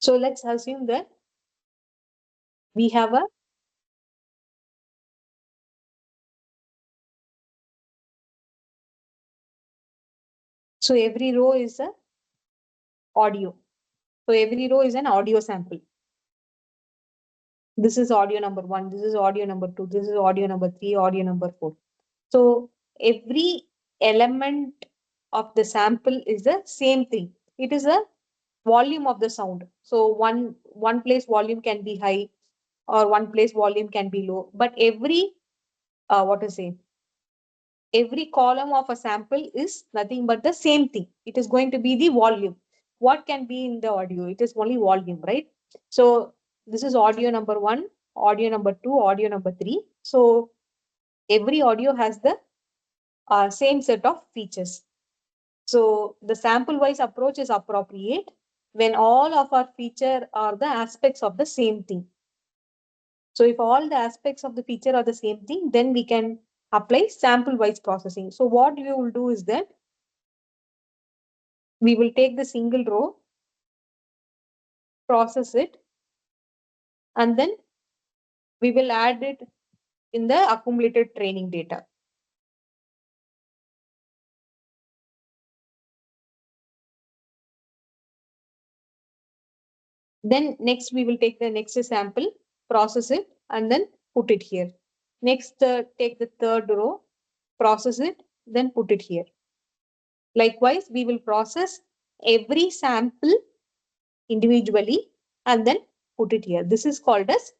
A: So let's assume that we have a so every row is a audio. So every row is an audio sample. This is audio number 1, this is audio number 2, this is audio number 3, audio number 4. So every element of the sample is the same thing. It is a volume of the sound. So one place volume can be high or one place volume can be low, but every what to say, every column of a sample is nothing but the same thing. It is going to be the volume. What can be in the audio? It is only volume, right? So this is audio number 1, audio number 2, audio number 3. So every audio has the same set of features. So the sample wise approach is appropriate when all of our feature are the aspects of the same thing. So if all the aspects of the feature are the same thing, then we can apply sample wise processing. So what we will do is that We will take the single row, process it, and then we will add it in the accumulated training data. Then next we will take the next sample, process it, and then put it here. Next, take the third row, process it, then put it here. Likewise, we will process every sample individually and then put it here. This is called as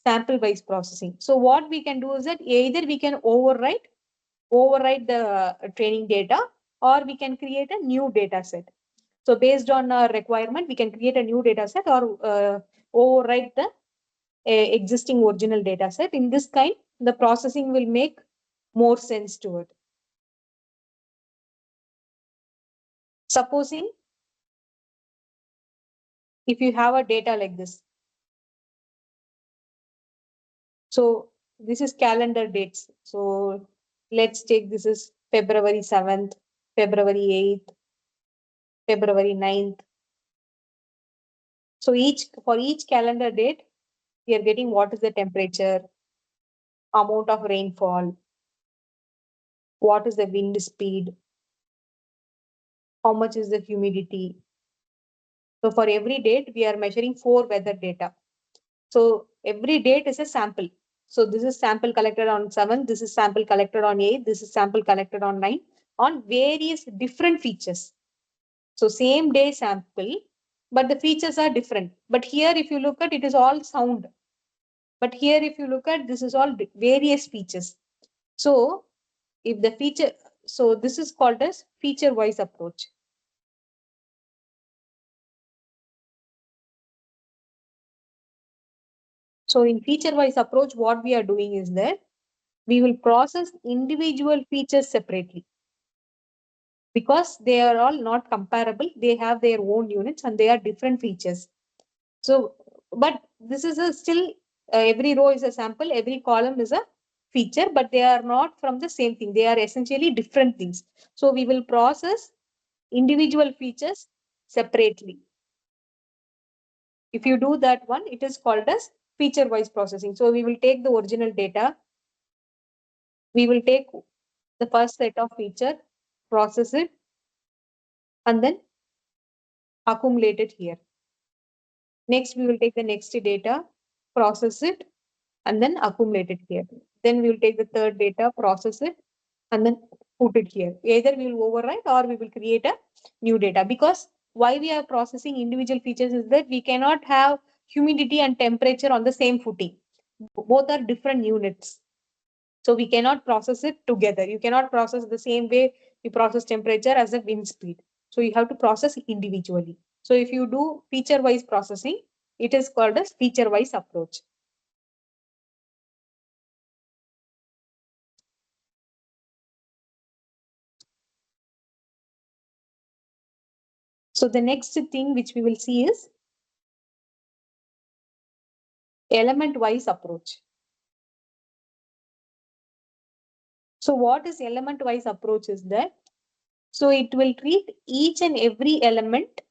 A: sample wise processing. So what we can do is that either we can overwrite the training data, or we can create a new data set. So based on our requirement, we can create a new data set or overwrite the existing original data set. In this kind, the processing will make more sense to it. Supposing if you have a data like this. So this is calendar dates. So let's take this is February 7th, February 8th, February 9th. So for each calendar date, we are getting what is the temperature, amount of rainfall, what is the wind speed, how much is the humidity. So for every date, we are measuring 4 weather data. So every date is a sample. So this is sample collected on 7th, this is sample collected on 8th, this is sample collected on 9th, on various different features. So same day sample, but the features are different. But here, if you look at, it is all sound. But here, if you look at, this is all various features. So if the feature, so this is called as feature wise approach. So in feature wise approach, what we are doing is that we will process individual features separately, because they are all not comparable. They have their own units and they are different features. So, but this is a still every row is a sample, every column is a feature, but they are not from the same thing. They are essentially different things. So we will process individual features separately. If you do that one, it is called as feature wise processing. So we will take the original data. We will take the first set of feature, process it, and then accumulate it here. Next, we will take the next data, process it, and then accumulate it here. Then we will take the third data, process it, and then put it here. Either we will overwrite or we will create a new data. Because why we are processing individual features is that we cannot have humidity and temperature on the same footing. Both are different units. So we cannot process it together. You cannot process the same way you process temperature as a wind speed. So you have to process individually. So if you do feature wise processing, it is called as feature wise approach. So the next thing which we will see is element wise approach. So what is element wise approach is that, so it will treat each and every element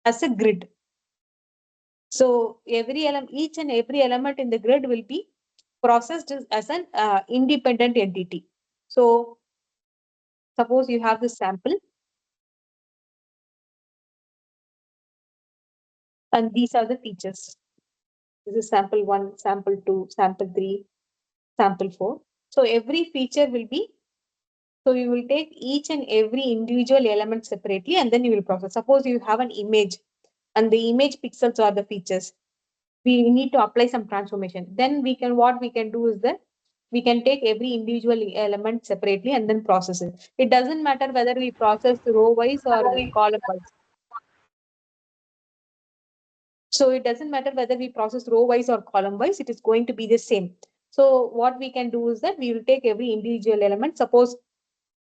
A: as a grid. So each and every element in the grid will be processed as an independent entity. So suppose you have this sample, and these are the features. This is sample 1, sample 2, sample 3, sample 4. So every feature will be, so you will take each and every individual element separately and then you will process. Suppose you have an image and the image pixels are the features. We need to apply some transformation. Then what we can do is that we can take every individual element separately and then process it. It doesn't matter whether we process row wise or column wise. So it doesn't matter whether we process row wise or column wise, it is going to be the same. So what we can do is that we will take every individual element. Suppose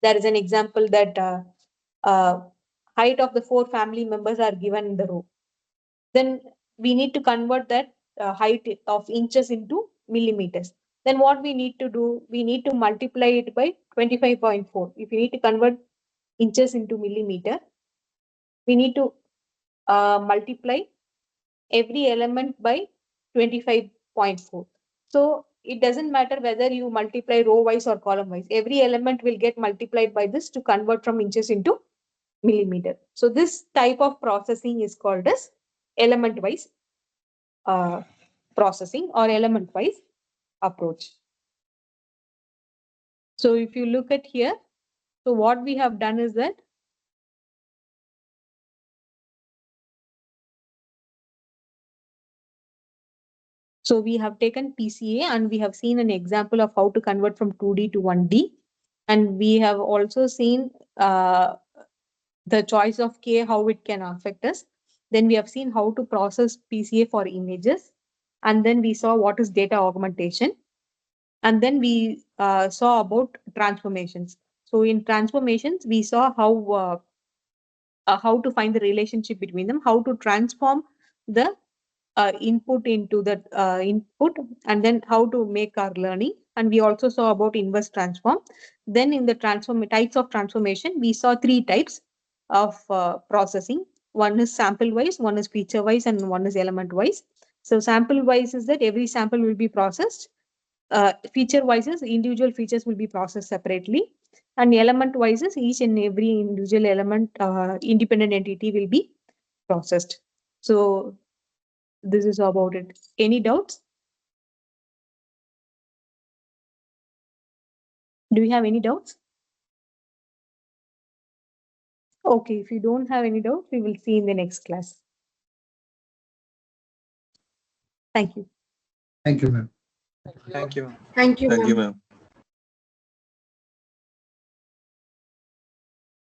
A: there is an example that height of the 4 family members are given in the row. Then we need to convert that height of inches into millimeters. Then what we need to do, we need to multiply it by 25.4. If you need to convert inches into millimeter, we need to multiply every element by 25.4. So it doesn't matter whether you multiply row wise or column wise. Every element will get multiplied by this to convert from inches into millimeter. So this type of processing is called as element wise processing or element wise approach. So if you look at here, so what we have done is that so we have taken PCA and we have seen an example of how to convert from 2D to 1D. And we have also seen the choice of K, how it can affect us. Then we have seen how to process PCA for images. And then we saw what is data augmentation. And then we saw about transformations. So in transformations, we saw how to find the relationship between them, how to transform the input into the input, and then how to make our learning. And we also saw about inverse transform. Then in the types of transformation, we saw three types of processing. One is sample wise, one is feature wise, and one is element wise. So sample wise is that every sample will be processed. Feature wise is individual features will be processed separately, and element wise is each and every individual element independent entity will be processed. So this is about it. Any doubts? Do you have any doubts? Okay, if you don't have any doubts, we will see in the next class. Thank you.
D: Thank you, ma'am.
B: Thank you.
C: Thank you,
E: Thank you,
C: ma'am.
E: ma'am.